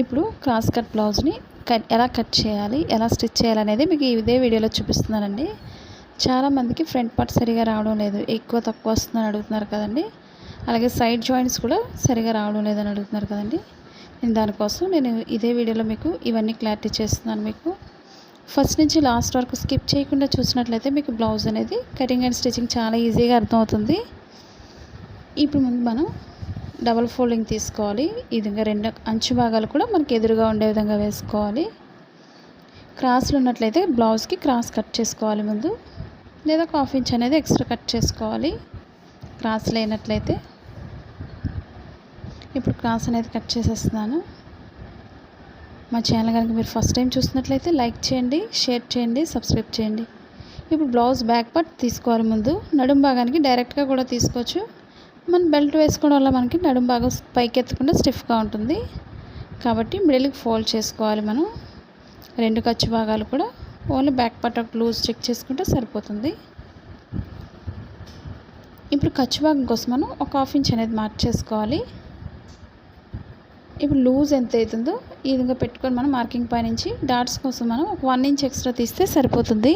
ఇప్పుడు cross cut బ్లౌజ్ని ఎలా కట్ చేయాలి, ఎలా స్టిచ్ చేయాలనేది మీకు ఇదే వీడియోలో చూపిస్తున్నానండి. చాలామందికి ఫ్రంట్ పార్ట్ సరిగా రావడం లేదు, ఎక్కువ తక్కువ వస్తుందని అడుగుతున్నారు కదండి. అలాగే సైడ్ జాయింట్స్ కూడా సరిగా రావడం లేదని అడుగుతున్నారు కదండి. దానికోసం నేను ఇదే వీడియోలో మీకు ఇవన్నీ క్లారిటీ చేస్తున్నాను. మీకు ఫస్ట్ నుంచి లాస్ట్ వరకు స్కిప్ చేయకుండా చూసినట్లయితే మీకు బ్లౌజ్ అనేది కటింగ్ అండ్ స్టిచ్చింగ్ చాలా ఈజీగా అర్థమవుతుంది. ఇప్పుడు ముందు మనం డబల్ ఫోల్డింగ్ తీసుకోవాలి. ఈ విధంగా రెండు అంచు భాగాలు కూడా మనకి ఎదురుగా ఉండే విధంగా వేసుకోవాలి. క్రాస్లు ఉన్నట్లయితే బ్లౌజ్కి క్రాస్ కట్ చేసుకోవాలి ముందు, లేదా 1/2 ఇంచ్ అనేది ఎక్స్ట్రా కట్ చేసుకోవాలి క్రాస్ లేనట్లయితే. ఇప్పుడు క్రాస్ అనేది కట్ చేసేస్తున్నాను. మా ఛానల్ కనుక మీరు ఫస్ట్ టైం చూసినట్లయితే లైక్ చేయండి, షేర్ చేయండి, సబ్స్క్రైబ్ చేయండి. ఇప్పుడు బ్లౌజ్ బ్యాక్ పార్ట్ తీసుకోవాలి. ముందు నడుం భాగానికి డైరెక్ట్గా కూడా తీసుకోవచ్చు. మనం బెల్ట్ వేసుకోవడం వల్ల మనకి నడుం భాగం పైకి ఎత్తకుండా స్టిఫ్గా ఉంటుంది కాబట్టి మిడిల్కి ఫోల్డ్ చేసుకోవాలి. మనం రెండు ఖర్చు భాగాలు కూడా ఓన్లీ బ్యాక్ పార్ట్ ఒక లూజ్ చెక్ చేసుకుంటే సరిపోతుంది. ఇప్పుడు ఖర్చు భాగం కోసం మనం ఒక 1/2 ఇంచ్ అనేది మార్క్ చేసుకోవాలి. ఇప్పుడు లూజ్ ఎంత అవుతుందో ఈ విధంగా పెట్టుకొని మనం మార్కింగ్ పై నుంచి డాట్స్ కోసం మనం ఒక 1 ఇంచ్ ఎక్స్ట్రా తీస్తే సరిపోతుంది.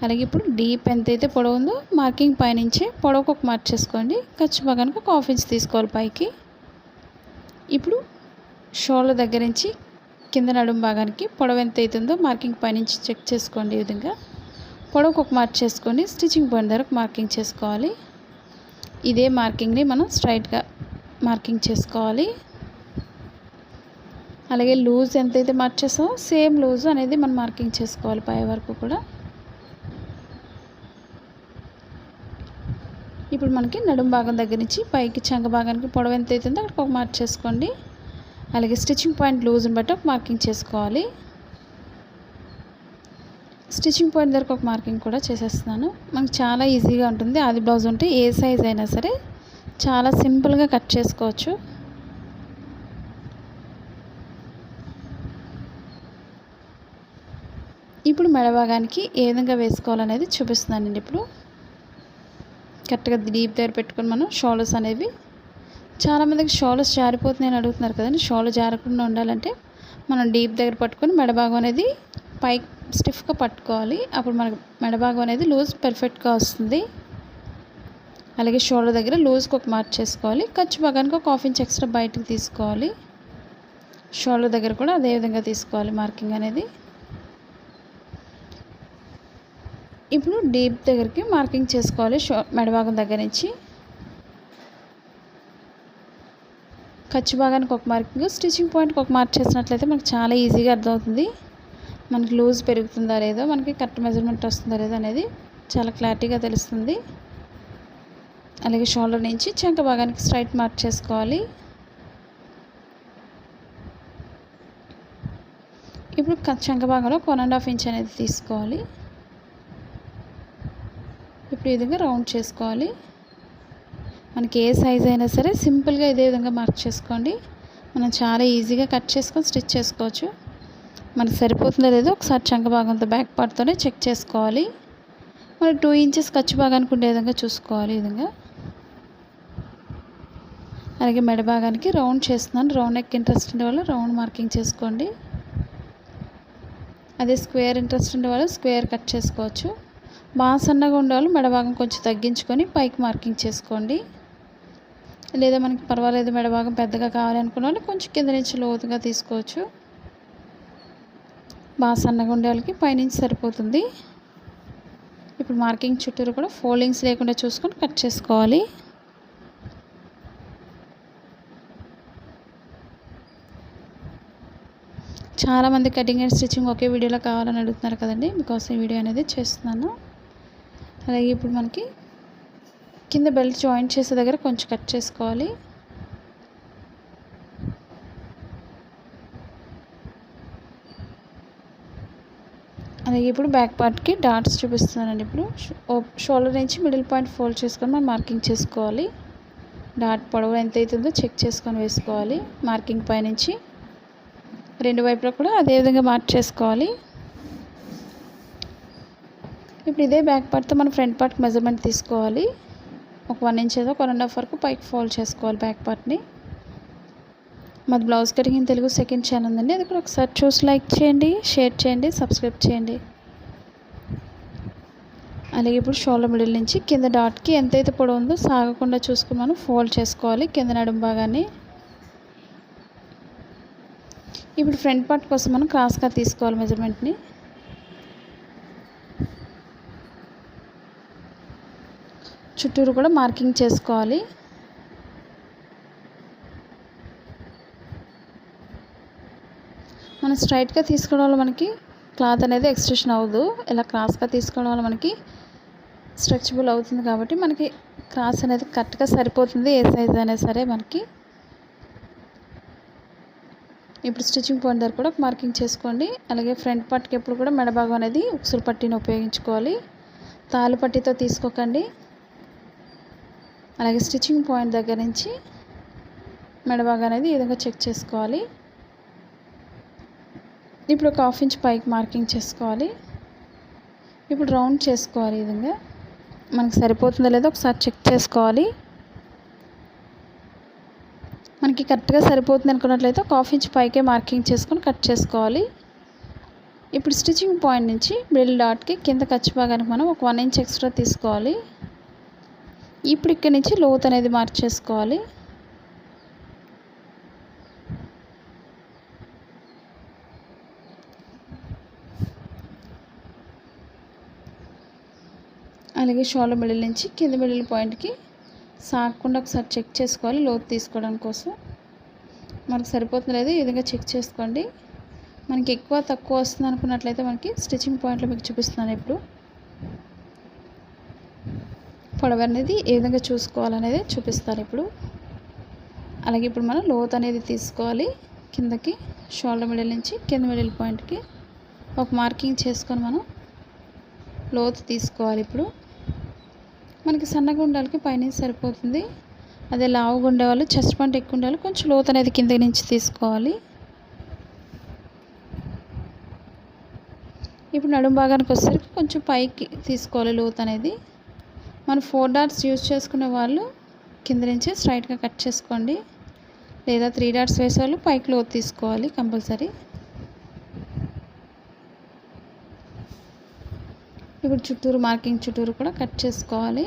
అలాగే ఇప్పుడు డీప్ ఎంతైతే పొడవు ఉందో మార్కింగ్ పైనుంచి పొడవుకు ఒక మార్క్ చేసుకోండి. ఖర్చు భాగానికి ఒక 1/2 ఇంచ్ తీసుకోవాలి పైకి. ఇప్పుడు షోల్డర్ దగ్గర నుంచి కింద నడుము భాగానికి పొడవు ఎంత అవుతుందో మార్కింగ్ పైనుంచి చెక్ చేసుకోండి. ఈ విధంగా పొడవుకు ఒక మార్క్ చేసుకొని స్టిచ్చింగ్ పాయింట్ దగ్గర మార్కింగ్ చేసుకోవాలి. ఇదే మార్కింగ్ని మనం స్ట్రైట్గా మార్కింగ్ చేసుకోవాలి. అలాగే లూజ్ ఎంతైతే మార్క్ చేసామో సేమ్ లూజ్ అనేది మనం మార్కింగ్ చేసుకోవాలి పై వరకు కూడా. ఇప్పుడు మనకి నడుము భాగం దగ్గర నుంచి పైకి చంక భాగానికి పొడవు ఎంత అవుతుందో అక్కడికి ఒక మార్క్ చేసుకోండి. అలాగే స్టిచ్చింగ్ పాయింట్ లూజ్ని బట్టి ఒక మార్కింగ్ చేసుకోవాలి. స్టిచ్చింగ్ పాయింట్ దగ్గర ఒక మార్కింగ్ కూడా చేసేస్తున్నాను. మనకు చాలా ఈజీగా ఉంటుంది. ఆది బ్లౌజ్ ఉంటే ఏ సైజ్ అయినా సరే చాలా సింపుల్గా కట్ చేసుకోవచ్చు. ఇప్పుడు మెడ భాగానికి ఏ విధంగా వేసుకోవాలనేది చూపిస్తున్నానండి. ఇప్పుడు కరెక్ట్గా డీప్ దగ్గర పెట్టుకొని మనం షోల్డర్స్ అనేవి, చాలామందికి షోల్డర్స్ జారిపోతున్నాయని అడుగుతున్నారు కదండి. షోల్డర్ జారకుండా ఉండాలంటే మనం డీప్ దగ్గర పట్టుకొని మెడభాగం అనేది పైకి స్టిఫ్గా పట్టుకోవాలి. అప్పుడు మనకు మెడభాగం అనేది లూజ్ పర్ఫెక్ట్గా వస్తుంది. అలాగే షోల్డర్ దగ్గర లూజ్కి ఒక మార్క్ చేసుకోవాలి. ఖర్చు భాగానికి ఒక 1/2 ఇంచ్ ఎక్స్ట్రా బయటకు తీసుకోవాలి. షోల్డర్ దగ్గర కూడా అదే విధంగా తీసుకోవాలి మార్కింగ్ అనేది. ఇప్పుడు డీప్ దగ్గరికి మార్కింగ్ చేసుకోవాలి. మెడభాగం దగ్గర నుంచి ఖర్చు భాగానికి ఒక మార్కింగ్, స్టిచ్చింగ్ పాయింట్కి ఒక మార్క్ చేసినట్లయితే మనకు చాలా ఈజీగా అర్థమవుతుంది. మనకి లూజ్ పెరుగుతుందా లేదో, మనకి కరెక్ట్ మెజర్మెంట్ వస్తుందా లేదో అనేది చాలా క్లారిటీగా తెలుస్తుంది. అలాగే షోల్డర్ నుంచి చంక భాగానికి స్ట్రైట్ మార్క్ చేసుకోవాలి. ఇప్పుడు చంక భాగంలో 1.5 ఇంచ్ అనేది తీసుకోవాలి. ఇప్పుడు ఈ విధంగా రౌండ్ చేసుకోవాలి. మనకి ఏ సైజ్ అయినా సరే సింపుల్గా ఇదే విధంగా మార్క్ చేసుకోండి. మనం చాలా ఈజీగా కట్ చేసుకొని స్టిచ్ చేసుకోవచ్చు. మనకు సరిపోతుందో లేదో ఒకసారి చంక భాగంతో బ్యాక్ పార్ట్తోనే చెక్ చేసుకోవాలి. మనకి 2 ఇంచెస్ ఖర్చు భాగానికి ఉండే విధంగా చూసుకోవాలి. ఈ విధంగా అలాగే మెడ భాగానికి రౌండ్ చేస్తున్నాను. రౌండ్ నెక్ ఇంట్రెస్ట్ ఉండే వాళ్ళు రౌండ్ మార్కింగ్ చేసుకోండి. అదే స్క్వేర్ ఇంట్రెస్ట్ ఉండే వాళ్ళు స్క్వేర్ కట్ చేసుకోవచ్చు. బాగా సన్నగా ఉండేవాళ్ళు మెడభాగం కొంచెం తగ్గించుకొని పైకి మార్కింగ్ చేసుకోండి. లేదా మనకి పర్వాలేదు మెడభాగం పెద్దగా కావాలి అనుకున్న వాళ్ళు కొంచెం కింద నుంచి లోతుగా తీసుకోవచ్చు. బాగా సన్నగా ఉండే వాళ్ళకి పైనుంచి సరిపోతుంది. ఇప్పుడు మార్కింగ్ చుట్టూరు కూడా ఫోల్డింగ్స్ లేకుండా చూసుకొని కట్ చేసుకోవాలి. చాలామంది కటింగ్ అండ్ స్టిచ్చింగ్ ఒకే వీడియోలో కావాలని అడుగుతున్నారు కదండి. మీకోసం ఈ వీడియో అనేది చేస్తున్నాను. అలాగే ఇప్పుడు మనకి కింద బెల్ట్ జాయింట్ చేసే దగ్గర కొంచెం కట్ చేసుకోవాలి. అలాగే ఇప్పుడు బ్యాక్ పార్ట్కి డాట్స్ చూపిస్తున్నానండి. ఇప్పుడు షోల్డర్ నుంచి మిడిల్ పాయింట్ ఫోల్డ్ చేసుకొని మనం మార్కింగ్ చేసుకోవాలి. డాట్ పొడవు ఎంత అవుతుందో చెక్ చేసుకొని వేసుకోవాలి. మార్కింగ్ పైనుంచి రెండు వైపులా కూడా అదే విధంగా మార్క్ చేసుకోవాలి. ఇప్పుడు ఇదే బ్యాక్ పార్ట్తో మనం ఫ్రంట్ పార్ట్కి మెజర్మెంట్ తీసుకోవాలి. ఒక 1 ఇంచ్ ఏదో 1.5 వరకు పైకి ఫోల్డ్ చేసుకోవాలి బ్యాక్ పార్ట్ని. మాది blouse cutting in Telugu second channel ఉందండి, అది కూడా ఒకసారి చూసి లైక్ చేయండి, షేర్ చేయండి, సబ్స్క్రైబ్ చేయండి. అలాగే ఇప్పుడు షోల్డర్ మిడిల్ నుంచి కింద డాట్కి ఎంతైతే పొడవు ఉందో సాగకుండా చూసుకుని మనం ఫోల్డ్ చేసుకోవాలి కింద నడుము భాగాన్ని. ఇప్పుడు ఫ్రంట్ పార్ట్ కోసం మనం క్రాస్గా తీసుకోవాలి మెజర్మెంట్ని. చుట్టూరు కూడా మార్కింగ్ చేసుకోవాలి. మనం స్ట్రైట్గా తీసుకోవడం వల్ల మనకి క్లాత్ అనేది ఎక్స్టెన్షన్ అవ్వదు. ఇలా క్రాస్గా తీసుకోవడం వల్ల మనకి స్ట్రెచబుల్ అవుతుంది కాబట్టి మనకి క్రాస్ అనేది కరెక్ట్గా సరిపోతుంది, ఏ సైజ్ అయినా సరే మనకి. ఇప్పుడు స్టిచ్చింగ్ పాయింట్ దగ్గర కూడా మార్కింగ్ చేసుకోండి. అలాగే ఫ్రంట్ పార్ట్కి ఎప్పుడు కూడా మెడభాగం అనేది ఉక్సులు పట్టీని ఉపయోగించుకోవాలి, తాళ్ళు పట్టీతో తీసుకోకండి. అలాగే స్టిచ్చింగ్ పాయింట్ దగ్గర నుంచి మెడభాగం అనేది ఈ విధంగా చెక్ చేసుకోవాలి. ఇప్పుడు ఒక 1/2 ఇంచ్ పైకి మార్కింగ్ చేసుకోవాలి. ఇప్పుడు రౌండ్ చేసుకోవాలి. ఈ విధంగా మనకి సరిపోతుందో లేదో ఒకసారి చెక్ చేసుకోవాలి. మనకి కరెక్ట్గా సరిపోతుంది అనుకున్నట్లయితే ఒక 1/2 ఇంచ్ పైకే మార్కింగ్ చేసుకొని కట్ చేసుకోవాలి. ఇప్పుడు స్టిచ్చింగ్ పాయింట్ నుంచి మిడిల్ డాట్కి కింద ఖర్చు భాగానికి మనం ఒక 1 ఇంచ్ ఎక్స్ట్రా తీసుకోవాలి. ఇప్పుడు ఇక్కడ నుంచి లోత్ అనేది మార్క్ చేసుకోవాలి. అలాగే షోల్డర్ మిడిల్ నుంచి కింద మిడిల్ పాయింట్కి సాగకుండా ఒకసారి చెక్ చేసుకోవాలి లోతు తీసుకోవడం కోసం. మనకు సరిపోతుంది లేదు ఈ విధంగా చెక్ చేసుకోండి. మనకి ఎక్కువ తక్కువ వస్తుంది అనుకున్నట్లయితే మనకి స్టిచ్చింగ్ పాయింట్లో మీకు చూపిస్తున్నాను. ఇప్పుడు పొడవు అనేది ఏ విధంగా చూసుకోవాలనేది చూపిస్తాను ఇప్పుడు. అలాగే ఇప్పుడు మనం లోతు అనేది తీసుకోవాలి. కిందకి షోల్డర్ మిడిల్ నుంచి కింద మిడిల్ పాయింట్కి ఒక మార్కింగ్ చేసుకొని మనం లోతు తీసుకోవాలి. ఇప్పుడు మనకి సన్నగా ఉండాలకి పైనుంచి సరిపోతుంది. అదే లావుగా ఉండేవాళ్ళు చెస్ట్ పాయింట్ ఎక్కువ ఉండాలి, కొంచెం లోతు అనేది కింద నుంచి తీసుకోవాలి. ఇప్పుడు నడుము భాగానికి వచ్చేసరికి కొంచెం పైకి తీసుకోవాలి లోతు అనేది. మనం 4 డాట్స్ యూజ్ చేసుకునే వాళ్ళు కింద నుంచి స్ట్రైట్గా కట్ చేసుకోండి, లేదా 3 డాట్స్ వేసే వాళ్ళు పైకి లోతు తీసుకోవాలి కంపల్సరీ. ఇప్పుడు చుట్టూరు మార్కింగ్ చుట్టూరు కూడా కట్ చేసుకోవాలి.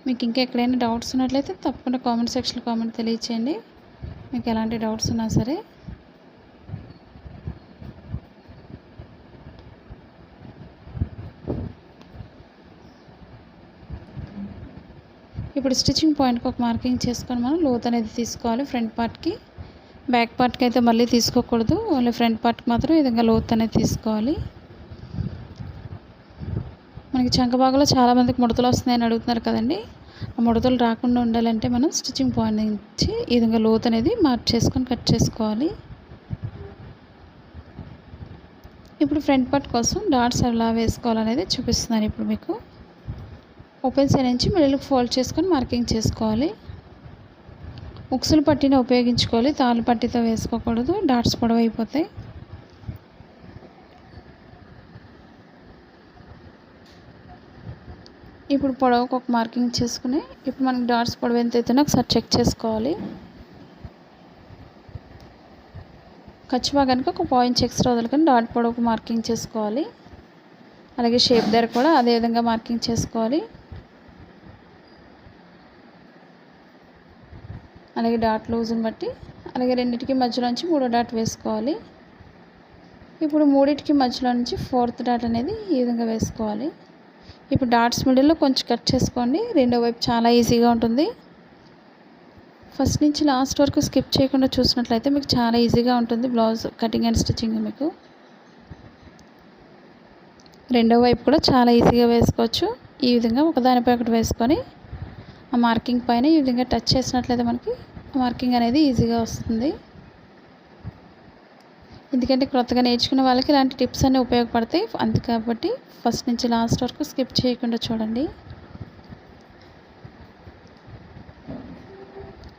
మీకు ఇంకా ఎక్కడైనా డౌట్స్ ఉన్నట్లయితే తప్పకుండా కామెంట్ సెక్షన్లో కామెంట్ తెలియచేయండి, మీకు ఎలాంటి డౌట్స్ ఉన్నా సరే. ఇప్పుడు స్టిచ్చింగ్ పాయింట్కి ఒక మార్కింగ్ చేసుకొని మనం లోత్ అనేది తీసుకోవాలి. ఫ్రంట్ పార్ట్కి, బ్యాక్ పార్ట్కి అయితే మళ్ళీ తీసుకోకూడదు, ఓన్లీ ఫ్రంట్ పార్ట్కి మాత్రం ఈ విధంగా లోత్ అనేది తీసుకోవాలి. మనకి చంక భాగంలో చాలామందికి ముడతలు వస్తున్నాయని అడుగుతున్నారు కదండి. ఆ ముడతలు రాకుండా ఉండాలంటే మనం స్టిచ్చింగ్ పాయింట్ నుంచి ఈ విధంగా లోత్ అనేది మార్క్ చేసుకొని కట్ చేసుకోవాలి. ఇప్పుడు ఫ్రంట్ పార్ట్ కోసం డాట్స్ ఎలా వేసుకోవాలనేది చూపిస్తున్నాను ఇప్పుడు మీకు. ఓపెన్ సైడ్ నుంచి మిడిల్కి ఫోల్డ్ చేసుకొని మార్కింగ్ చేసుకోవాలి. ఉక్సులు పట్టీని ఉపయోగించుకోవాలి, తాళ్ళు పట్టీతో వేసుకోకూడదు, డాట్స్ పొడవు అయిపోతాయి. ఇప్పుడు పొడవుకు ఒక మార్కింగ్ చేసుకుని ఇప్పుడు మనకి డాట్స్ పొడవు ఎంత అవుతుందో ఒకసారి చెక్ చేసుకోవాలి. ఖర్చు భాగానికి ఒక 1 ఇంచ్ ఎక్స్ట్రా వదులుకొని డాట్ పొడవుకు మార్కింగ్ చేసుకోవాలి. అలాగే షేప్ దగ్గర కూడా అదే విధంగా మార్కింగ్ చేసుకోవాలి. అలాగే డాట్ లూజ్ని బట్టి అలాగే రెండింటికి మధ్యలో నుంచి 3వ డాట్ వేసుకోవాలి. ఇప్పుడు మూడింటికి మధ్యలో నుంచి 4th డాట్ అనేది ఈ విధంగా వేసుకోవాలి. ఇప్పుడు డాట్స్ మిడిల్లో కొంచెం కట్ చేసుకోండి, రెండో వైపు చాలా ఈజీగా ఉంటుంది. ఫస్ట్ నుంచి లాస్ట్ వరకు స్కిప్ చేయకుండా చూసినట్లయితే మీకు చాలా ఈజీగా ఉంటుంది బ్లౌజ్ కటింగ్ అండ్ స్టిచ్చింగ్. మీకు రెండో వైపు కూడా చాలా ఈజీగా వేసుకోవచ్చు. ఈ విధంగా ఒకదానిపై ఒకటి వేసుకొని ఆ మార్కింగ్ పైన ఈ విధంగా టచ్ చేసినట్లయితే మనకి మార్కింగ్ అనేది ఈజీగా వస్తుంది. ఎందుకంటే కొత్తగా నేర్చుకునే వాళ్ళకి ఇలాంటి టిప్స్ అన్నీ ఉపయోగపడతాయి. అంతే కాబట్టి ఫస్ట్ నుంచి లాస్ట్ వరకు స్కిప్ చేయకుండా చూడండి.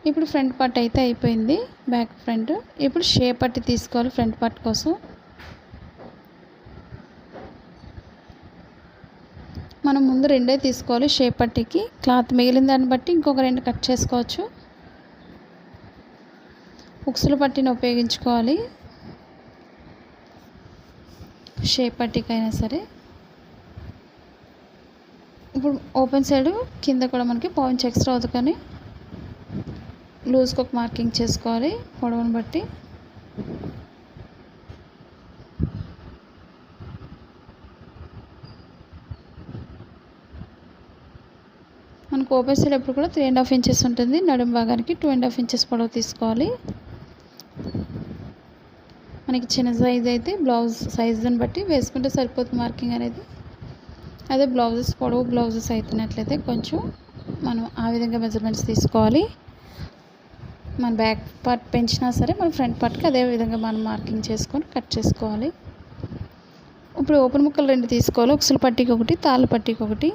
ఇప్పుడు ఫ్రంట్ పార్ట్ అయితే అయిపోయింది, బ్యాక్ ఫ్రంట్. ఇప్పుడు షేప్ పట్టి తీసుకోవాలి ఫ్రంట్ పార్ట్ కోసం. మనం ముందు 2 తీసుకోవాలి షేప్ పట్టీకి. క్లాత్ మిగిలిన దాన్ని బట్టి ఇంకొక 2 కట్ చేసుకోవచ్చు. ఉక్సుల పట్టీని ఉపయోగించుకోవాలి షేప్ పట్టీకైనా సరే. ఇప్పుడు ఓపెన్ సైడ్ కింద కూడా మనకి పావు ఇంచ్ ఎక్స్ట్రా అవుతుంది, లూజ్కి ఒక మార్కింగ్ చేసుకోవాలి పొడవును బట్టి. మనకు ఓపెన్ సైడ్ ఎప్పుడు కూడా 3.5 ఇంచెస్ ఉంటుంది. నడుం భాగానికి 2.5 ఇంచెస్ పొడవు తీసుకోవాలి. మనకి చిన్న సైజ్ అయితే బ్లౌజ్ సైజుని బట్టి వేసుకుంటే సరిపోతుంది మార్కింగ్ అనేది. అదే పొడవు బ్లౌజెస్ అవుతున్నట్లయితే కొంచెం మనం ఆ విధంగా మెజర్మెంట్స్ తీసుకోవాలి. మన బ్యాక్ పార్ట్ పెంచినా సరే మన ఫ్రంట్ పార్ట్కి అదే విధంగా మనం మార్కింగ్ చేసుకొని కట్ చేసుకోవాలి. ఇప్పుడు ఓపెన్ ముక్కలు 2 తీసుకోవాలి, ఉక్సుల పట్టీకి ఒకటి, తాళ్ళ పట్టీకి ఒకటి.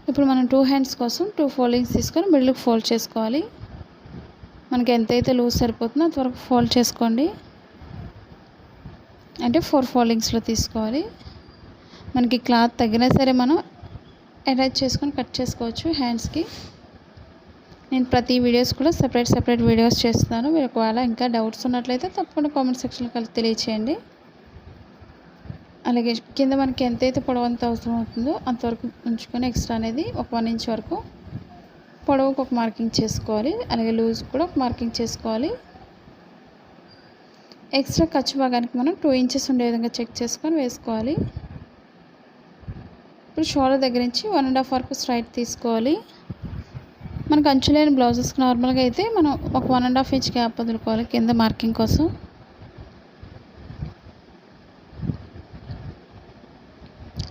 ఇప్పుడు మనం 2 హ్యాండ్స్ కోసం 2 ఫోల్డింగ్స్ తీసుకొని మిడిల్కి ఫోల్డ్ చేసుకోవాలి. మనకి ఎంతైతే లూజ్ సరిపోతుందో అంతవరకు ఫోల్డ్ చేసుకోండి. అంటే 4 ఫోల్డింగ్స్లో తీసుకోవాలి. మనకి క్లాత్ తగ్గినా సరే మనం అటాచ్ చేసుకొని కట్ చేసుకోవచ్చు హ్యాండ్స్కి. నేను ప్రతి వీడియోస్ కూడా సెపరేట్ వీడియోస్ చేస్తున్నాను. మీరు ఒకవేళ ఇంకా డౌట్స్ ఉన్నట్లయితే తప్పకుండా కామెంట్ సెక్షన్లో కలిసి తెలియచేయండి. అలాగే కింద మనకి ఎంతైతే పొడవు అంత అవసరం అవుతుందో అంతవరకు ఉంచుకొని ఎక్స్ట్రా అనేది ఒక 1 ఇంచ్ వరకు పొడవుకు ఒక మార్కింగ్ చేసుకోవాలి. అలాగే లూజ్ కూడా ఒక మార్కింగ్ చేసుకోవాలి. ఎక్స్ట్రా ఖర్చు భాగానికి మనం 2 ఇంచెస్ ఉండే విధంగా చెక్ చేసుకొని వేసుకోవాలి. ఇప్పుడు షోల్డర్ దగ్గర నుంచి 1.5 వరకు స్ట్రైట్ తీసుకోవాలి. మనకు అంచు లేని బ్లౌజెస్కి నార్మల్గా అయితే మనం ఒక 1.5 ఇంచ్ గ్యాప్ వదులుకోవాలి కింద మార్కింగ్ కోసం.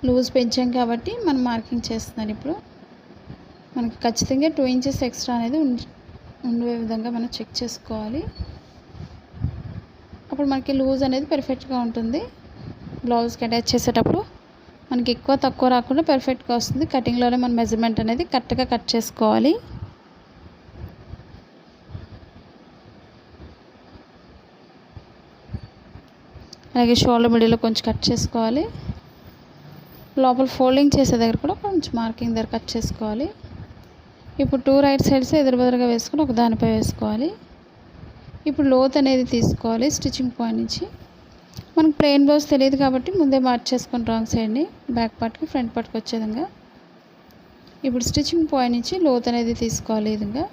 లూజ్ పెంచాం కాబట్టి మనం మార్కింగ్ చేస్తున్నాను. ఇప్పుడు మనకి ఖచ్చితంగా 2 ఇంచెస్ ఎక్స్ట్రా అనేది ఉండే విధంగా మనం చెక్ చేసుకోవాలి. అప్పుడు మనకి లూజ్ అనేది పర్ఫెక్ట్గా ఉంటుంది. బ్లౌజ్కి అటాచ్ చేసేటప్పుడు మనకి ఎక్కువ తక్కువ రాకుండా పర్ఫెక్ట్గా వస్తుంది. కటింగ్లోనే మన మెజర్మెంట్ అనేది కరెక్ట్గా కట్ చేసుకోవాలి. అలాగే షోల్డర్ మిడిల్లో కొంచెం కట్ చేసుకోవాలి. లోపల ఫోల్డింగ్ చేసే దగ్గర కూడా కొంచెం మార్కింగ్ దగ్గర కట్ చేసుకోవాలి. ఇప్పుడు 2 రైట్ సైడ్స్ ఎదురుబెదురుగా వేసుకొని ఒక దానిపై వేసుకోవాలి. ఇప్పుడు లోత్ అనేది తీసుకోవాలి స్టిచ్చింగ్ పాయింట్ నుంచి. మనకు ప్లెయిన్ బ్లౌజ్ తెలియదు కాబట్టి ముందే మార్క్ చేసుకొని రాంగ్ సైడ్ని బ్యాక్ పార్ట్కి ఫ్రంట్ పార్ట్కి వచ్చే విధంగా. ఇప్పుడు స్టిచ్చింగ్ పాయింట్ నుంచి లోత్ అనేది తీసుకోవాలి ఈ విధంగా.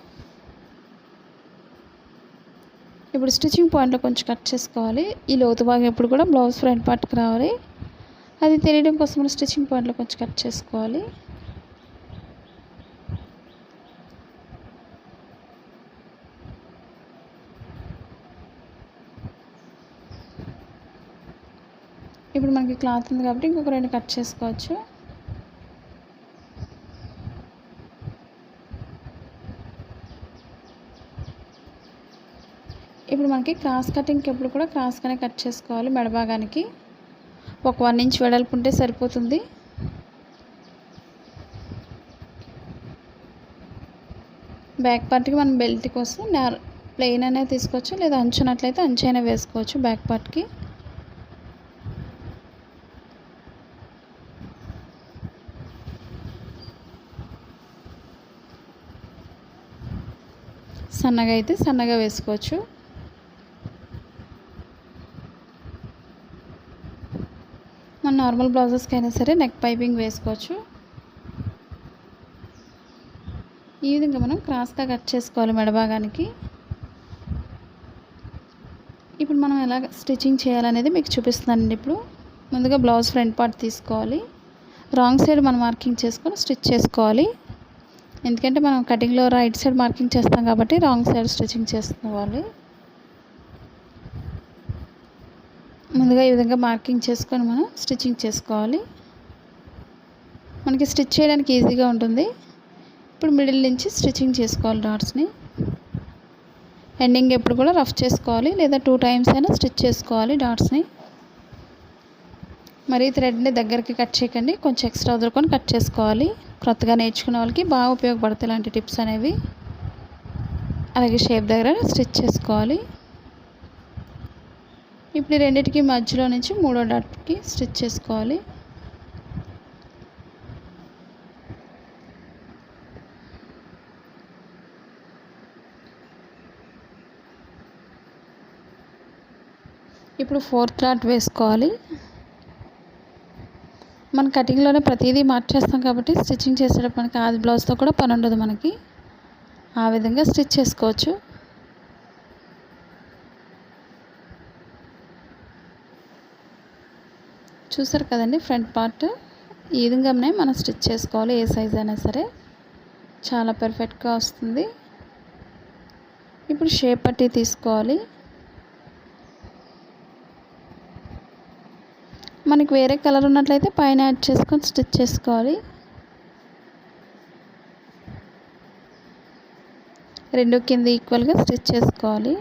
ఇప్పుడు స్టిచ్చింగ్ పాయింట్లో కొంచెం కట్ చేసుకోవాలి. ఈ లోతు భాగం ఎప్పుడు కూడా బ్లౌజ్ ఫ్రంట్ పార్ట్కి రావాలి. అది తెలియడం కోసం మనం స్టిచ్చింగ్ పాయింట్లో కొంచెం కట్ చేసుకోవాలి. ఇప్పుడు మనకి క్లాత్ ఉంది కాబట్టి ఇంకొక 2 కట్ చేసుకోవచ్చు. ఇప్పుడు మనకి క్రాస్ కటింగ్కి ఎప్పుడు కూడా క్రాస్గానే కట్ చేసుకోవాలి. మెడ భాగానికి ఒక 1 ఇంచ్ వెడల్పు ఉంటే సరిపోతుంది. బ్యాక్ పార్ట్కి మనం బెల్ట్ కోసం ప్లెయిన్ అనేది తీసుకోవచ్చు, లేదా అంచునట్లయితే అంచు అయినా వేసుకోవచ్చు బ్యాక్ పార్ట్కి. సన్నగా అయితే సన్నగా వేసుకోవచ్చు. మన నార్మల్ బ్లౌజెస్కి అయినా సరే నెక్ పైపింగ్ వేసుకోవచ్చు. ఈ విధంగా మనం క్రాస్గా కట్ చేసుకోవాలి మెడ భాగానికి. ఇప్పుడు మనం ఎలా స్టిచ్చింగ్ చేయాలనేది మీకు చూపిస్తున్నానండి. ఇప్పుడు ముందుగా బ్లౌజ్ ఫ్రంట్ పార్ట్ తీసుకోవాలి. రాంగ్ సైడ్ మనం మార్కింగ్ చేసుకొని స్టిచ్ చేసుకోవాలి. ఎందుకంటే మనం కటింగ్లో రైట్ సైడ్ మార్కింగ్ చేస్తాం కాబట్టి రాంగ్ సైడ్ స్టిచ్చింగ్ చేసుకోవాలి. ముందుగా ఈ విధంగా మార్కింగ్ చేసుకొని మనం స్టిచ్చింగ్ చేసుకోవాలి. మనకి స్టిచ్ చేయడానికి ఈజీగా ఉంటుంది. ఇప్పుడు మిడిల్ నుంచి స్టిచ్చింగ్ చేసుకోవాలి డాట్స్ని. ఎండింగ్ ఎప్పుడు కూడా రఫ్ చేసుకోవాలి, లేదా 2 టైమ్స్ అయినా స్టిచ్ చేసుకోవాలి డాట్స్ని. మరి థ్రెడ్ని దగ్గరికి కట్ చేయకండి, కొంచెం ఎక్స్ట్రా వదులుకొని కట్ చేసుకోవాలి. కొత్తగా నేర్చుకునే వాళ్ళకి బాగా ఉపయోగపడతాయి ఇలాంటి టిప్స్ అనేవి. అలాగే షేప్ దగ్గర స్టిచ్ చేసుకోవాలి. ఇప్పుడు ఈ రెండిటికి మధ్యలో నుంచి మూడో డాట్కి స్టిచ్ చేసుకోవాలి. ఇప్పుడు ఫోర్త్ డాట్ వేసుకోవాలి. మన కటింగ్లోనే ప్రతిదీ మార్చేస్తాం కాబట్టి స్టిచ్చింగ్ చేసేటప్పుడు మనకి ఆది బ్లౌజ్తో కూడా పని ఉండదు. మనకి ఆ విధంగా స్టిచ్ చేసుకోవచ్చు. చూసారు కదండి, ఫ్రంట్ పార్ట్ ఈ విధంగానే మనం స్టిచ్ చేసుకోవాలి. ఏ సైజ్ అయినా సరే చాలా పర్ఫెక్ట్గా వస్తుంది. ఇప్పుడు షేప్ పట్టి తీసుకోవాలి. మనకి వేరే కలర్ ఉన్నట్లయితే పైన యాడ్ చేసుకొని స్టిచ్ చేసుకోవాలి. రెండు కింద ఈక్వల్గా స్టిచ్ చేసుకోవాలి.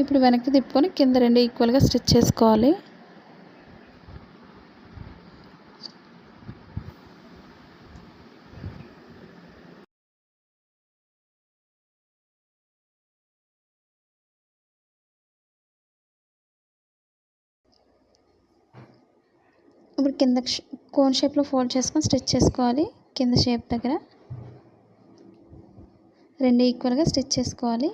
ఇప్పుడు వెనక్కి తిప్పుకొని కింద రెండు ఈక్వల్గా స్టిచ్ చేసుకోవాలి. ఇప్పుడు కింద కోన్ షేప్లో ఫోల్డ్ చేసుకొని స్టిచ్ చేసుకోవాలి. కింద షేప్ దగ్గర రెండు ఈక్వల్గా స్టిచ్ చేసుకోవాలి.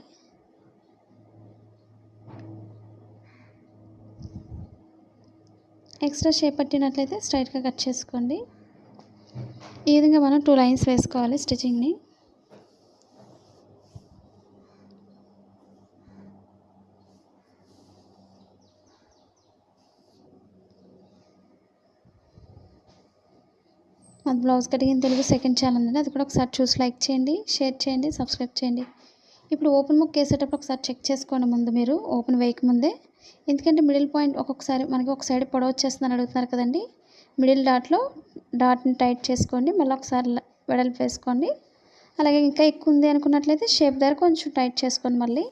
ఎక్స్ట్రా షేప్ పట్టినట్లయితే స్ట్రైట్గా కట్ చేసుకోండి. ఈ విధంగా మనం 2 లైన్స్ వేసుకోవాలి స్టిచ్చింగ్ని. అది blouse cutting in Telugu second channel ఉంది, అది కూడా ఒకసారి చూసి లైక్ చేయండి, షేర్ చేయండి, సబ్స్క్రైబ్ చేయండి. ఇప్పుడు ఓపెన్ ముక్ వేసేటప్పుడు ఒకసారి చెక్ చేసుకోండి ముందు మీరు ఓపెన్ వేయకముందే. ఎందుకంటే మిడిల్ పాయింట్ ఒక్కొక్కసారి మనకి ఒక సైడ్ పొడవు వచ్చేస్తుందని అడుగుతున్నారు కదండి. మిడిల్ డాట్ని టైట్ చేసుకోండి, మళ్ళీ ఒకసారి వెడల్పు వేసుకోండి. అలాగే ఇంకా ఎక్కువ ఉంది అనుకున్నట్లయితే షేప్ దగ్గర కొంచెం టైట్ చేసుకోండి. మళ్ళీ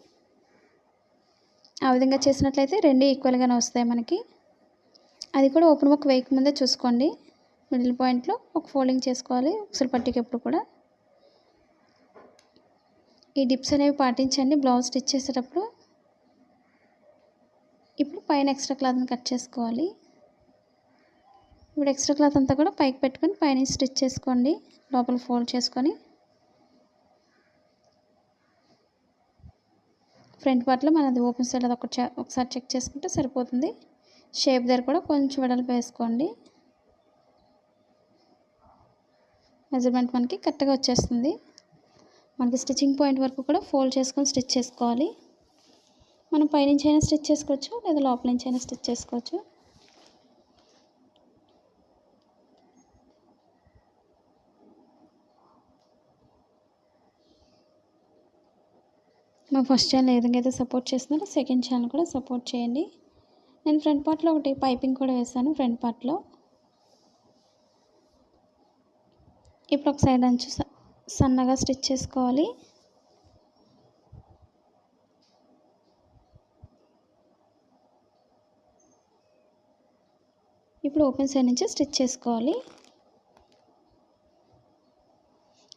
ఆ విధంగా చేసినట్లయితే రెండు ఈక్వల్గానే వస్తాయి మనకి. అది కూడా ఓపెన్ ముక్ వేయకముందే చూసుకోండి. మిడిల్ పాయింట్లో ఒక ఫోల్డింగ్ చేసుకోవాలి ఉక్సులు పట్టికి ఎప్పుడు కూడా. ఈ డిప్స్ అనేవి పాటించండి బ్లౌజ్ స్టిచ్ చేసేటప్పుడు. ఇప్పుడు పైన ఎక్స్ట్రా క్లాత్ని కట్ చేసుకోవాలి. ఇప్పుడు ఎక్స్ట్రా క్లాత్ అంతా కూడా పైకి పెట్టుకొని పైన స్టిచ్ చేసుకోండి, లోపల ఫోల్డ్ చేసుకొని. ఫ్రంట్ పార్ట్లో మనది ఓపెన్ సైడ్ అది ఒకసారి చెక్ చేసుకుంటే సరిపోతుంది. షేప్ దగ్గర కూడా కొంచెం వెడల్పు వేసుకోండి. మెజర్మెంట్ మనకి కరెక్ట్గా వచ్చేస్తుంది. మనకి స్టిచ్చింగ్ పాయింట్ వరకు కూడా ఫోల్డ్ చేసుకొని స్టిచ్ చేసుకోవాలి. మనం పైనుంచి అయినా స్టిచ్ చేసుకోవచ్చు, లేదా లోపల నుంచి అయినా స్టిచ్ చేసుకోవచ్చు. మా ఫస్ట్ ఛానల్ ఏ విధంగా అయితే సపోర్ట్ చేస్తున్నారో సెకండ్ ఛానల్ కూడా సపోర్ట్ చేయండి. నేను ఫ్రంట్ పార్ట్లో ఒకటి పైపింగ్ కూడా వేసాను ఫ్రంట్ పార్ట్లో. ఇప్పుడు ఒక సైడ్ అంచు సన్నగా స్టిచ్ చేసుకోవాలి. ఇప్పుడు ఓపెన్ సైడ్ నుంచి స్టిచ్ చేసుకోవాలి.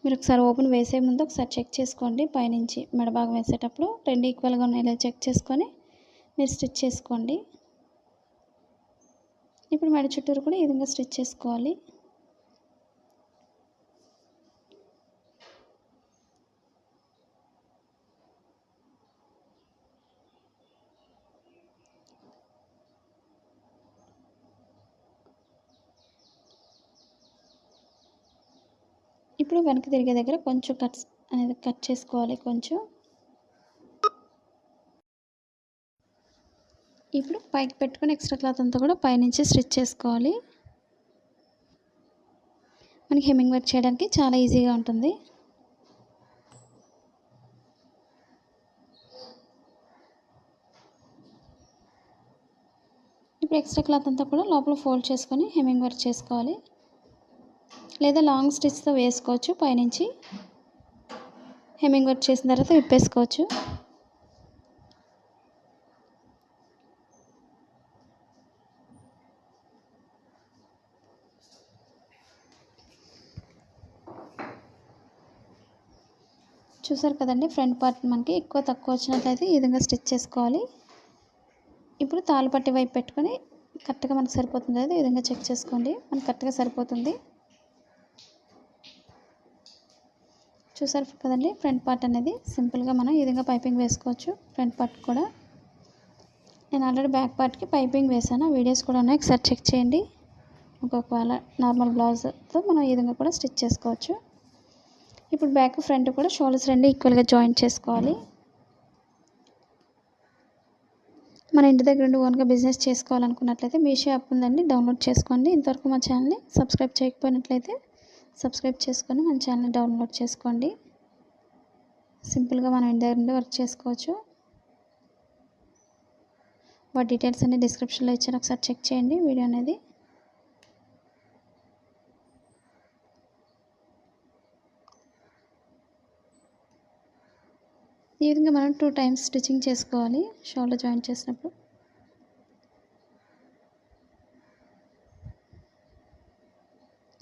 మీరు ఒకసారి ఓపెన్ వేసే ముందు ఒకసారి చెక్ చేసుకోండి. పైనుంచి మెడభాగం వేసేటప్పుడు రెండు ఈక్వల్గా ఉన్నాయో చెక్ చేసుకొని మీరు స్టిచ్ చేసుకోండి. ఇప్పుడు మెడ చుట్టూరు కూడా ఈ విధంగా స్టిచ్ చేసుకోవాలి. ఇప్పుడు వెనక్కి తిరిగే దగ్గర కొంచెం కట్ చేసుకోవాలి కొంచెం. ఇప్పుడు పైకి పెట్టుకొని ఎక్స్ట్రా క్లాత్ అంతా కూడా పైనుంచి స్టిచ్ చేసుకోవాలి. మనకి హెమ్మింగ్ వర్క్ చేయడానికి చాలా ఈజీగా ఉంటుంది. ఇప్పుడు ఎక్స్ట్రా క్లాత్ అంతా కూడా లోపల ఫోల్డ్ చేసుకొని హెమ్మింగ్ వర్క్ చేసుకోవాలి, లేదా లాంగ్ స్టిచ్తో వేసుకోవచ్చు. పైనుంచి హెమ్మింగ్ వర్క్ చేసిన తర్వాత విప్పేసుకోవచ్చు. చూసారు కదండి, ఫ్రంట్ పార్ట్ మనకి ఎక్కువ తక్కువ వచ్చినట్లయితే ఈ విధంగా స్టిచ్ చేసుకోవాలి. ఇప్పుడు తాళ్ళపట్టి వైపు పెట్టుకొని కరెక్ట్గా మనకు సరిపోతుంది కదా, ఈ విధంగా చెక్ చేసుకోండి, మనకు కరెక్ట్గా సరిపోతుంది. చూసారు కదండి, ఫ్రంట్ పార్ట్ అనేది సింపుల్గా మనం ఈ విధంగా పైపింగ్ వేసుకోవచ్చు. ఫ్రంట్ పార్ట్ కూడా నేను ఆల్రెడీ బ్యాక్ పార్ట్కి పైపింగ్ వేసాను, వీడియోస్ కూడా ఉన్నాయి, ఒకసారి చెక్ చేయండి. ఒకవేళ నార్మల్ బ్లౌజ్తో మనం ఈ విధంగా కూడా స్టిచ్ చేసుకోవచ్చు. ఇప్పుడు బ్యాక్ ఫ్రంట్ కూడా షోల్డర్స్ రెండు ఈక్వల్గా జాయింట్ చేసుకోవాలి. మన ఇంటి దగ్గర ఉండి ఓన్గా బిజినెస్ చేసుకోవాలనుకున్నట్లయితే మీషో యాప్ ఉందండి, డౌన్లోడ్ చేసుకోండి. ఇంతవరకు మా ఛానల్ని సబ్స్క్రైబ్ చేయకపోయినట్లయితే సబ్స్క్రైబ్ చేసుకొని మన ఛానల్ని డౌన్లోడ్ చేసుకోండి. సింపుల్గా మనం ఇంటి దగ్గర నుండి వర్క్ చేసుకోవచ్చు. వాటి డీటెయిల్స్ అన్ని డిస్క్రిప్షన్లో ఇచ్చాను, ఒకసారి చెక్ చేయండి వీడియో అనేది. ఈ విధంగా మనం 2 టైమ్స్ స్టిచ్చింగ్ చేసుకోవాలి షోల్డర్ జాయింట్ చేసినప్పుడు.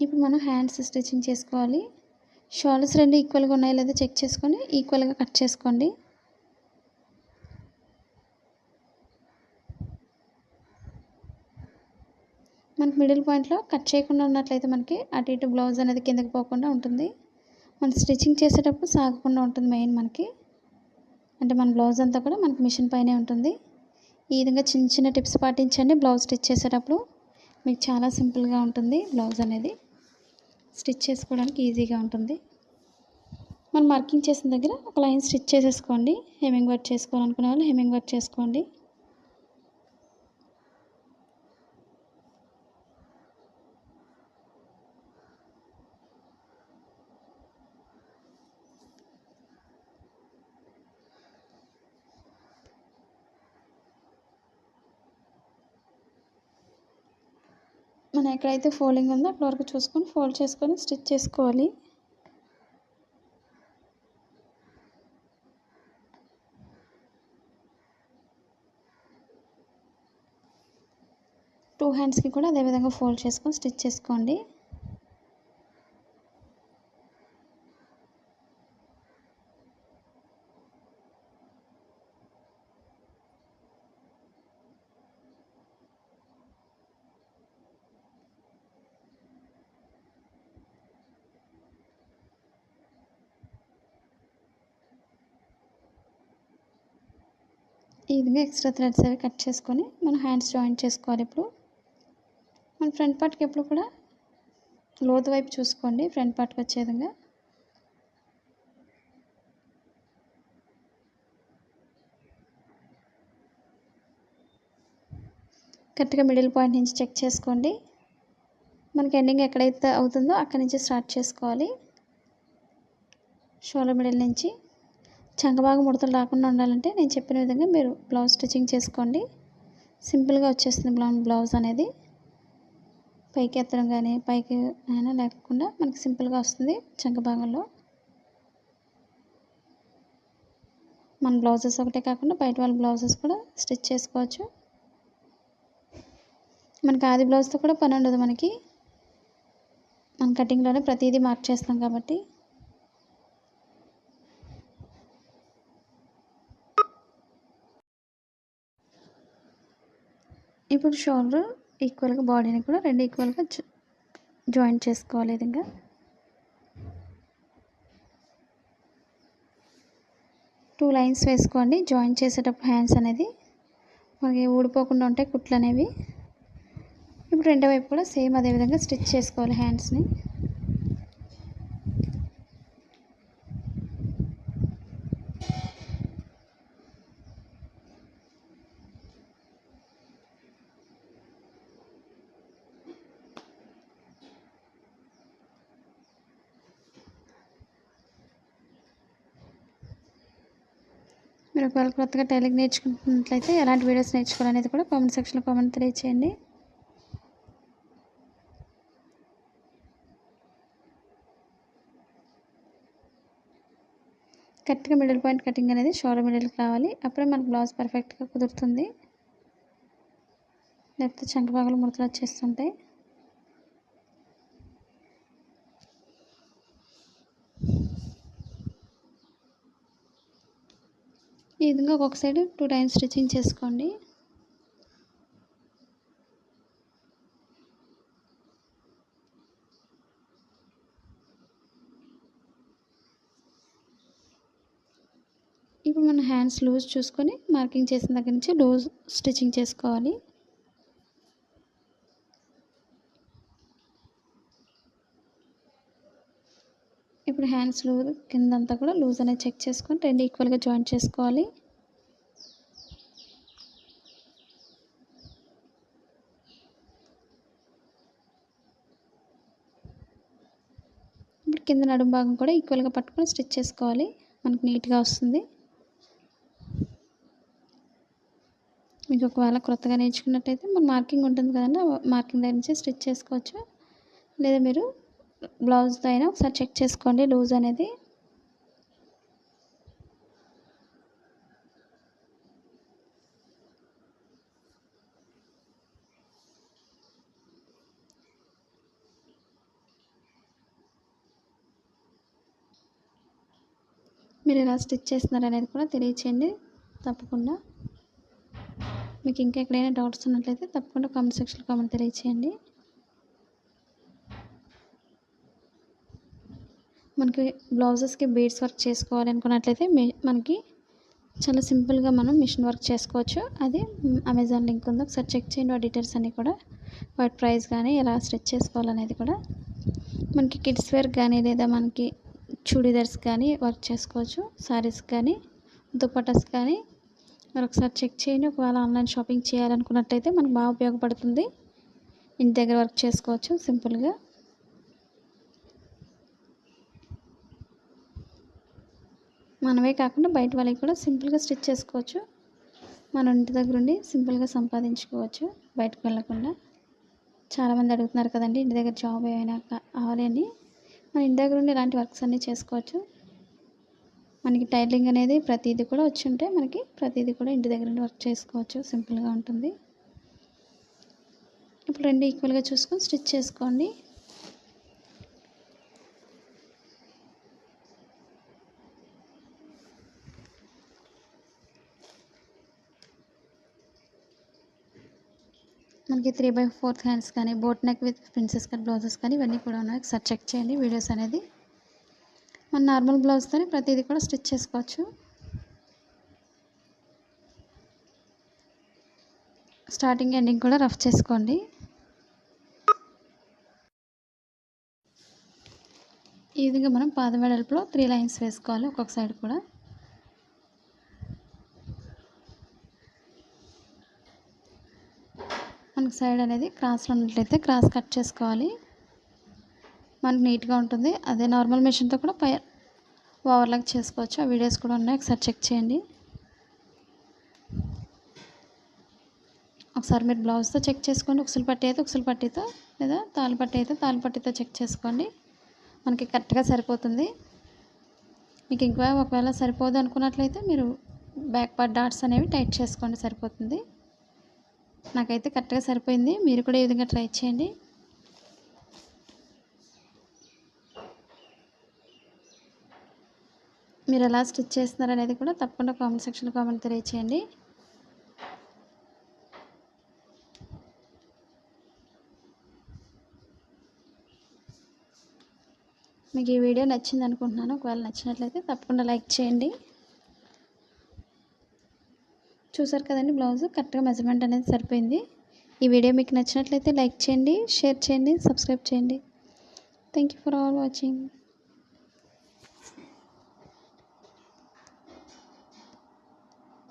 ఇప్పుడు మనం హ్యాండ్స్ స్టిచ్చింగ్ చేసుకోవాలి. షోల్డర్స్ రెండు ఈక్వల్గా ఉన్నాయో లేదో చెక్ చేసుకొని ఈక్వల్గా కట్ చేసుకోండి. మనకి మిడిల్ పాయింట్లో కట్ చేయకుండా ఉన్నట్లయితే మనకి అటు ఇటు బ్లౌజ్ అనేది కిందకి పోకుండా ఉంటుంది. మనం స్టిచ్చింగ్ చేసేటప్పుడు సాగకుండా ఉంటుంది మెయిన్ మనకి, అంటే మన బ్లౌజ్ అంతా కూడా మనకి మిషన్ పైనే ఉంటుంది. ఈ విధంగా చిన్న చిన్న టిప్స్ పాటించండి, బ్లౌజ్ స్టిచ్ చేసేటప్పుడు మీకు చాలా సింపుల్గా ఉంటుంది. బ్లౌజ్ అనేది స్టిచ్ చేసుకోవడానికి ఈజీగా ఉంటుంది. మనం మార్కింగ్ చేసిన దగ్గర ఒక లైన్ స్టిచ్ చేసేసుకోండి. హెమ్మింగ్ వర్క్ చేసుకోవాలనుకునే వాళ్ళు హెమ్మింగ్ వర్క్ చేసుకోండి. మనం ఎక్కడైతే ఫోల్డింగ్ ఉందో అక్కడ వరకు చూసుకొని ఫోల్డ్ చేసుకొని స్టిచ్ చేసుకోవాలి. టూ హ్యాండ్స్కి కూడా అదేవిధంగా ఫోల్డ్ చేసుకొని స్టిచ్ చేసుకోండి. ఈ విధంగా ఎక్స్ట్రా థ్రెడ్స్ అవి కట్ చేసుకొని మనం హ్యాండ్స్ జాయింట్ చేసుకోవాలి. ఇప్పుడు మన ఫ్రంట్ పార్ట్కి ఎప్పుడు కూడా లోతు వైపు చూసుకోండి, ఫ్రంట్ పార్ట్కి వచ్చే విధంగా. కరెక్ట్గా మిడిల్ పాయింట్ నుంచి చెక్ చేసుకోండి. మనకి ఎండింగ్ ఎక్కడైతే అవుతుందో అక్కడి నుంచి స్టార్ట్ చేసుకోవాలి. షోల్డర్ మిడిల్ నుంచి చంకబాగా ముడతలు రాకుండా ఉండాలంటే నేను చెప్పిన విధంగా మీరు బ్లౌజ్ స్టిచ్చింగ్ చేసుకోండి. సింపుల్గా వచ్చేస్తుంది బ్లౌజ్ అనేది. పైకి ఎత్తడం కానీ పైకి అయినా లేకుండా మనకి సింపుల్గా వస్తుంది. చంక భాగంలో మన బ్లౌజెస్ ఒకటే కాకుండా బయట వాళ్ళ బ్లౌజెస్ కూడా స్టిచ్ చేసుకోవచ్చు. మనకి ఆది బ్లౌజ్తో కూడా పని ఉండదు, మనకి మన కటింగ్లోనే ప్రతిదీ మార్క్ చేస్తాం కాబట్టి. ఇప్పుడు షోల్డర్ ఈక్వల్గా బాడీని కూడా రెండు ఈక్వల్గా జాయింట్ చేసుకోవాలి. ఈ విధంగా 2 లైన్స్ వేసుకోండి. జాయింట్ చేసేటప్పుడు హ్యాండ్స్ అనేది మనకి ఊడిపోకుండా ఉంటాయి కుట్లు అనేవి. ఇప్పుడు రెండో వైపు కూడా సేమ్ అదేవిధంగా స్టిచ్ చేసుకోవాలి హ్యాండ్స్ని. మీరు ఒకవేళ కొత్తగా టైలరింగ్ నేర్చుకుంటున్నట్లయితే ఎలాంటి వీడియోస్ నేర్చుకోవాలనేది కూడా కామెంట్ సెక్షన్లో కామెంట్ తెలియచేయండి. కరెక్ట్గా మిడిల్ పాయింట్ కటింగ్ అనేది షోల్డర్ మిడిల్కి రావాలి, అప్పుడే మనకు బ్లౌజ్ పర్ఫెక్ట్గా కుదురుతుంది. లేకపోతే చంక భాగాలు ముడతలు వచ్చేస్తుంటాయి. ఈ విధంగా ఒక్కొక్క సైడ్ 2 టైమ్స్ స్టిచ్చింగ్ చేసుకోండి. ఇప్పుడు మన హ్యాండ్స్ లూజ్ చూసుకొని మార్కింగ్ చేసిన దగ్గర నుంచి లూజ్ స్టిచ్చింగ్ చేసుకోవాలి. ఇప్పుడు హ్యాండ్స్ లూజ్ కిందంతా కూడా లూజ్ అనేది చెక్ చేసుకొని 2 ఈక్వల్గా జాయింట్ చేసుకోవాలి. ఇప్పుడు కింద నడుము భాగం కూడా ఈక్వల్గా పట్టుకొని స్టిచ్ చేసుకోవాలి. మనకు నీట్గా వస్తుంది. మీకు ఒకవేళ కొత్తగా నేర్చుకున్నట్టయితే మన మార్కింగ్ ఉంటుంది కదండి, మార్కింగ్ దగ్గర నుంచి స్టిచ్ చేసుకోవచ్చు. లేదా మీరు బ్లౌజ్తో అయినా ఒకసారి చెక్ చేసుకోండి లూజ్ అనేది. మీరు ఎలా స్టిచ్ చేస్తున్నారు అనేది కూడా తెలియచేయండి తప్పకుండా. మీకు ఇంకా ఎక్కడైనా డౌట్స్ ఉన్నట్లయితే తప్పకుండా కామెంట్ సెక్షన్లో కామెంట్ తెలియచేయండి. మనకి బ్లౌజెస్కి బీడ్స్ వర్క్ చేసుకోవాలి అనుకున్నట్లయితే మనకి చాలా సింపుల్గా మనం మిషన్ వర్క్ చేసుకోవచ్చు. అది అమెజాన్ లింక్ ఉంది, ఒకసారి చెక్ చేయండి. ఆ డీటెయిల్స్ అన్నీ కూడా, వాటి ప్రైస్ కానీ ఎలా స్టిచ్ చేసుకోవాలనేది కూడా. మనకి కిడ్స్ వేర్ కానీ లేదా మనకి చూడీదార్స్ కానీ వర్క్ చేసుకోవచ్చు. శారీస్ కానీ దుపట్టాస్ కానీ మీరు ఒకసారి చెక్ చేయండి. ఒకవేళ ఆన్లైన్ షాపింగ్ చేయాలనుకున్నట్టయితే మనకు బాగా ఉపయోగపడుతుంది. ఇంటి దగ్గర వర్క్ చేసుకోవచ్చు సింపుల్గా. మనమే కాకుండా బయట వాళ్ళకి కూడా సింపుల్గా స్టిచ్ చేసుకోవచ్చు. మన ఇంటి దగ్గర ఉండి సింపుల్గా సంపాదించుకోవచ్చు బయటకు వెళ్ళకుండా. చాలామంది అడుగుతున్నారు కదండి, ఇంటి దగ్గర జాబ్ ఏమైనా కావాలి అని. మన ఇంటి దగ్గర ఉండి ఇలాంటి వర్క్స్ అన్నీ చేసుకోవచ్చు. మనకి టైలరింగ్ అనేది ప్రతిదీ కూడా వచ్చి ఉంటే మనకి ప్రతిదీ కూడా ఇంటి దగ్గర ఉండి వర్క్ చేసుకోవచ్చు. సింపుల్గా ఉంటుంది. ఇప్పుడు 2 ఈక్వల్గా చూసుకొని స్టిచ్ చేసుకోండి. మనకి 3/4 హ్యాండ్స్ కానీ boat neck with princess cut blouses కానీ ఇవన్నీ కూడా ఉన్నాయి. ఒకసారి చెక్ చేయండి వీడియోస్ అనేది. మన నార్మల్ బ్లౌజ్తోనే ప్రతిదీ కూడా స్టిచ్ చేసుకోవచ్చు. స్టార్టింగ్ ఎండింగ్ కూడా రఫ్ చేసుకోండి. ఈ విధంగా మనం పాదం వెడల్పులో 3 లైన్స్ వేసుకోవాలి ఒక్కొక్క సైడ్ కూడా. మనకు సైడ్ అనేది క్రాస్లో ఉన్నట్లయితే క్రాస్ కట్ చేసుకోవాలి. మనకు నీట్గా ఉంటుంది. అదే నార్మల్ మెషిన్తో కూడా ఓవర్లాక్ చేసుకోవచ్చు. ఆ వీడియోస్ కూడా ఉన్నాయి, ఒకసారి చెక్ చేయండి. ఒకసారి మీరు బ్లౌజ్తో చెక్ చేసుకోండి. ఉక్సులు పట్టి అయితే ఉక్సులు పట్టితో, లేదా తాళ్ళు పట్టి అయితే తాళ్ళు పట్టితో చెక్ చేసుకోండి. మనకి కరెక్ట్గా సరిపోతుంది. మీకు ఇంకా ఒకవేళ సరిపోదు అనుకున్నట్లయితే మీరు బ్యాక్ పార్ట్ డాట్స్ అనేవి టైట్ చేసుకోండి, సరిపోతుంది. నాకైతే కరెక్ట్గా సరిపోయింది. మీరు కూడా ఈ విధంగా ట్రై చేయండి. మీరు ఎలా స్టిచ్ చేస్తున్నారు అనేది కూడా తప్పకుండా కామెంట్ సెక్షన్లో కామెంట్ తెలియచేయండి. మీకు ఈ వీడియో నచ్చింది అనుకుంటున్నాను. ఒకవేళ నచ్చినట్లయితే తప్పకుండా లైక్ చేయండి. చూసారు కదండి, బ్లౌజ్ కరెక్ట్గా మెజర్మెంట్ అనేది సరిపోయింది. ఈ వీడియో మీకు నచ్చినట్లయితే లైక్ చేయండి, షేర్ చేయండి, సబ్స్క్రైబ్ చేయండి. Thank you for all watching.